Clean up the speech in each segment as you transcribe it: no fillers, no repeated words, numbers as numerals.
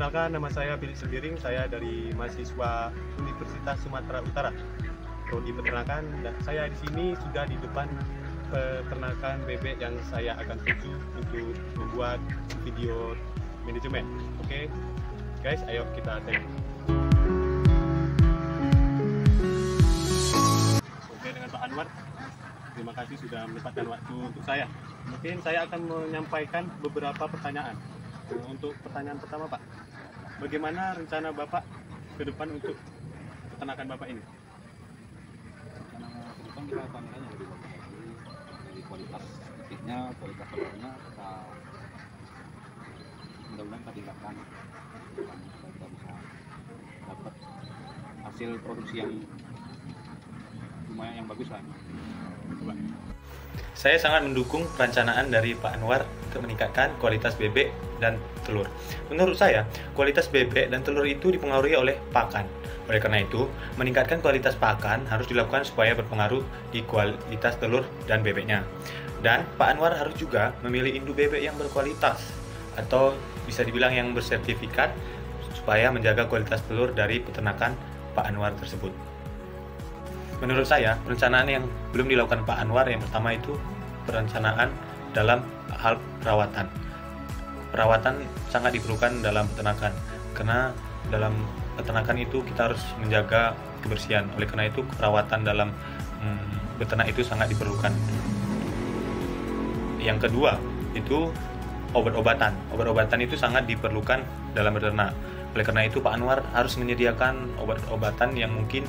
Perkenalkan, nama saya Philip Sembiring, saya dari mahasiswa Universitas Sumatera Utara, prodi peternakan, dan saya di sini sudah di depan peternakan bebek yang saya akan tuju untuk membuat video manajemen. Oke, guys, ayo kita tengok. Oke, dengan Pak Anwar, terima kasih sudah menyempatkan waktu untuk saya. Mungkin saya akan menyampaikan beberapa pertanyaan. Untuk pertanyaan pertama, Pak, bagaimana rencana Bapak ke depan untuk peternakan Bapak ini? Rencana ke depan kita akan lebih bagus lagi dari kualitas titiknya, kualitas telurnya kita mudah-mudahan kita tingkatkan supaya kita bisa dapat hasil produksi yang lumayan yang bagus lah. Coba. Saya sangat mendukung perencanaan dari Pak Anwar untuk meningkatkan kualitas bebek dan telur. Menurut saya, kualitas bebek dan telur itu dipengaruhi oleh pakan. Oleh karena itu, meningkatkan kualitas pakan harus dilakukan supaya berpengaruh di kualitas telur dan bebeknya. Dan Pak Anwar harus juga memilih induk bebek yang berkualitas atau bisa dibilang yang bersertifikat supaya menjaga kualitas telur dari peternakan Pak Anwar tersebut. Menurut saya, perencanaan yang belum dilakukan Pak Anwar yang pertama itu perencanaan dalam hal perawatan. Perawatan sangat diperlukan dalam peternakan, karena dalam peternakan itu kita harus menjaga kebersihan. Oleh karena itu, perawatan dalam beternak itu sangat diperlukan. Yang kedua, itu obat-obatan. Obat-obatan itu sangat diperlukan dalam beternak. Oleh karena itu, Pak Anwar harus menyediakan obat-obatan yang mungkin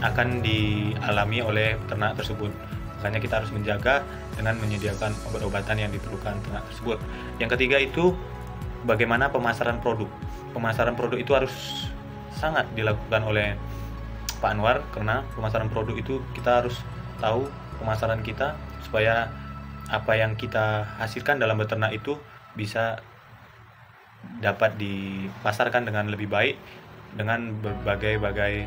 akan dialami oleh ternak tersebut. Makanya kita harus menjaga dengan menyediakan obat-obatan yang diperlukan ternak tersebut. Yang ketiga itu bagaimana pemasaran produk. Pemasaran produk itu harus sangat dilakukan oleh Pak Anwar, karena pemasaran produk itu kita harus tahu pemasaran kita supaya apa yang kita hasilkan dalam beternak itu bisa dapat dipasarkan dengan lebih baik dengan berbagai-bagai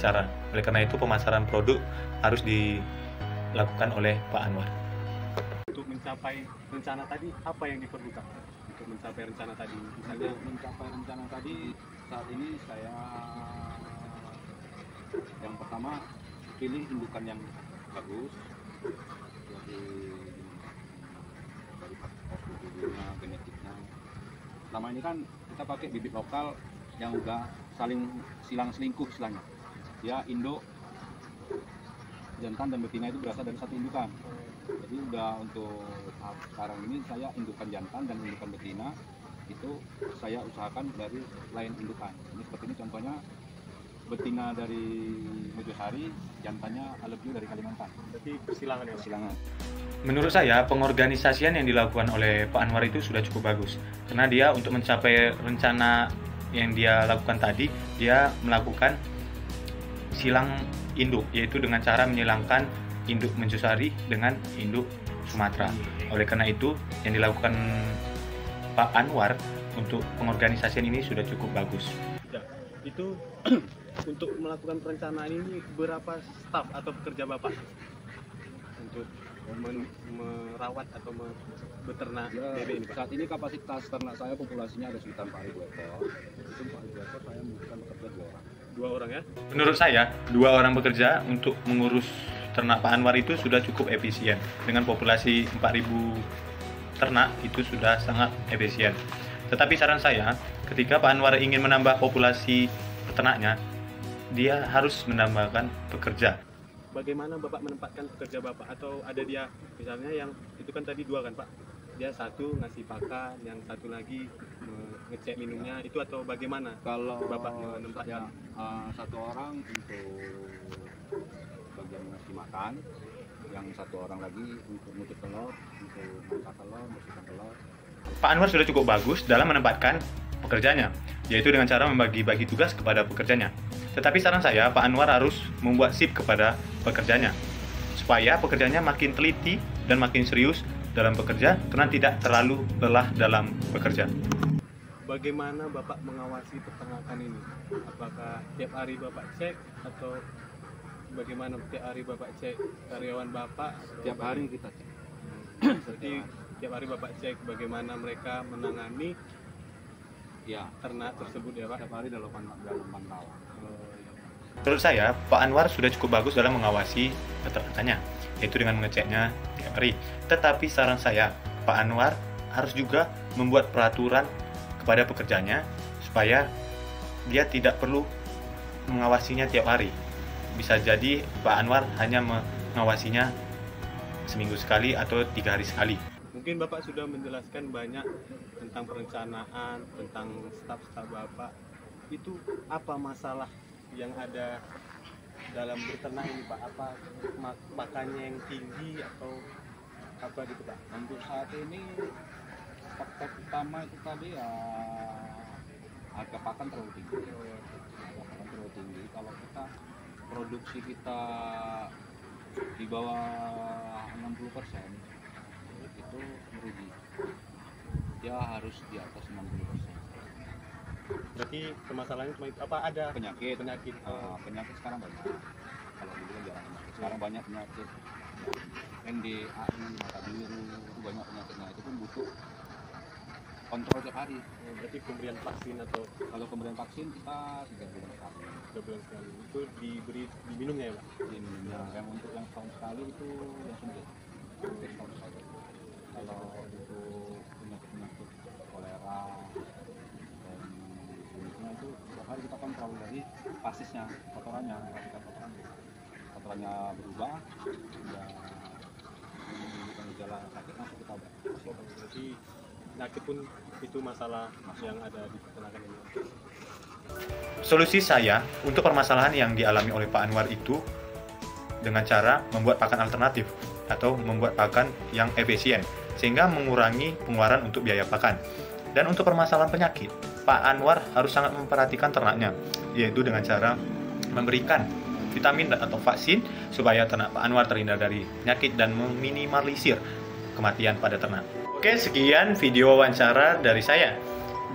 cara. Oleh karena itu, pemasaran produk harus dilakukan oleh Pak Anwar. Untuk mencapai rencana tadi, apa yang diperlukan untuk mencapai rencana tadi? Misalnya Untuk mencapai rencana tadi, saat ini saya yang pertama pilih indukan yang bagus, jadi dari posturnya, genetiknya. Selama ini kan kita pakai bibit lokal yang udah saling silang selingkuh istilahnya. Ya, induk jantan dan betina itu berasal dari satu indukan. Jadi udah untuk sekarang ini saya indukan jantan dan indukan betina itu saya usahakan dari lain indukan. Ini seperti ini contohnya, betina dari Mojosari, jantannya Alebju dari Kalimantan. berarti persilangan ya, Pak? Silangan. Menurut saya, pengorganisasian yang dilakukan oleh Pak Anwar itu sudah cukup bagus. Karena dia untuk mencapai rencana yang dia lakukan tadi, dia melakukan silang induk, yaitu dengan cara menyilangkan induk Mojosari dengan induk Sumatera. Oleh karena itu, yang dilakukan Pak Anwar untuk pengorganisasian ini sudah cukup bagus. Ya, itu untuk melakukan perencanaan ini berapa staf atau pekerja Bapak untuk merawat atau beternak Ya, bebek ini, Pak? saat ini kapasitas ternak saya populasinya ada sekitar 4.000 ekor. Itu 4.000 ekor saya membutuhkan bekerja 2 orang. 2 orang ya? Menurut saya, 2 orang bekerja untuk mengurus ternak Pak Anwar itu sudah cukup efisien. Dengan populasi 4.000 ternak itu sudah sangat efisien. Tetapi saran saya, ketika Pak Anwar ingin menambah populasi peternaknya, dia harus menambahkan pekerja. Bagaimana Bapak menempatkan pekerja Bapak? Atau ada dia, misalnya yang itu kan tadi 2 kan, Pak? Dia satu ngasih pakan, yang satu lagi ngecek minumnya, itu atau bagaimana? Kalau Bapak menempatkan? satu orang untuk bagian ngasih makan, yang satu orang lagi untuk ngutip telur, untuk masak telur, bersihkan telur. Pak Anwar sudah cukup bagus dalam menempatkan pekerjanya, yaitu dengan cara membagi-bagi tugas kepada pekerjanya. Tetapi saran saya, Pak Anwar harus membuat shift kepada pekerjanya, supaya pekerjanya makin teliti dan makin serius dalam bekerja, karena tidak terlalu lelah dalam bekerja. Bagaimana Bapak mengawasi peternakan ini? Apakah tiap hari Bapak cek atau bagaimana tiap hari Bapak cek karyawan Bapak? Tiap hari kita cek. Jadi tiap hari Bapak cek bagaimana mereka menangani Ya, ternak tersebut ya Pak? setiap hari dalam pantauan. Menurut saya, Pak Anwar sudah cukup bagus dalam mengawasi peternakannya, yaitu dengan mengeceknya tiap hari. Tetapi saran saya, Pak Anwar harus juga membuat peraturan kepada pekerjanya supaya dia tidak perlu mengawasinya tiap hari. Bisa jadi Pak Anwar hanya mengawasinya seminggu sekali atau 3 hari sekali. Mungkin Bapak sudah menjelaskan banyak tentang perencanaan, tentang staf-staf Bapak. Itu apa masalah yang ada dalam berternak ini Pak? Apa pakannya yang tinggi atau apa gitu Pak? Untuk saat ini faktor utama itu tadi ya harga pakan terlalu tinggi. Harga pakan terlalu tinggi. Kalau kita produksi kita di bawah 60% itu merugi. Ya harus di atas 60%. Berarti permasalahannya cuma itu apa? Ada Penyakit. penyakit. Penyakit sekarang banyak. Kalau dulu kan jarang penyakit. Sekarang banyak penyakit. NDAI, mata biru, itu banyak penyakitnya. Itu pun butuh kontrol tiap hari. Berarti pemberian vaksin atau Kalau pemberian vaksin kita 3 bulan sekali. 3 bulan sekali itu diberi diminumnya ya Pak? Ini yang untuk yang setahun sekali itu yang suntik. Suntik setahun sekali. Kalau untuk penyakit kolera dan sejenisnya itu setiap hari kita kontrol dari pasisnya, kotorannya, kotorannya berubah, ya menunjukkan gejala sakit langsung kita obati. Berarti penyakit pun itu masalah yang ada di peternakan ini. Solusi saya untuk permasalahan yang dialami oleh Pak Anwar itu dengan cara membuat pakan alternatif atau membuat pakan yang efisien sehingga mengurangi pengeluaran untuk biaya pakan. Dan untuk permasalahan penyakit, Pak Anwar harus sangat memperhatikan ternaknya, yaitu dengan cara memberikan vitamin atau vaksin supaya ternak Pak Anwar terhindar dari penyakit dan meminimalisir kematian pada ternak. Oke, sekian video wawancara dari saya.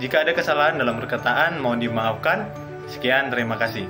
Jika ada kesalahan dalam perkataan, mohon dimaafkan. Sekian, terima kasih.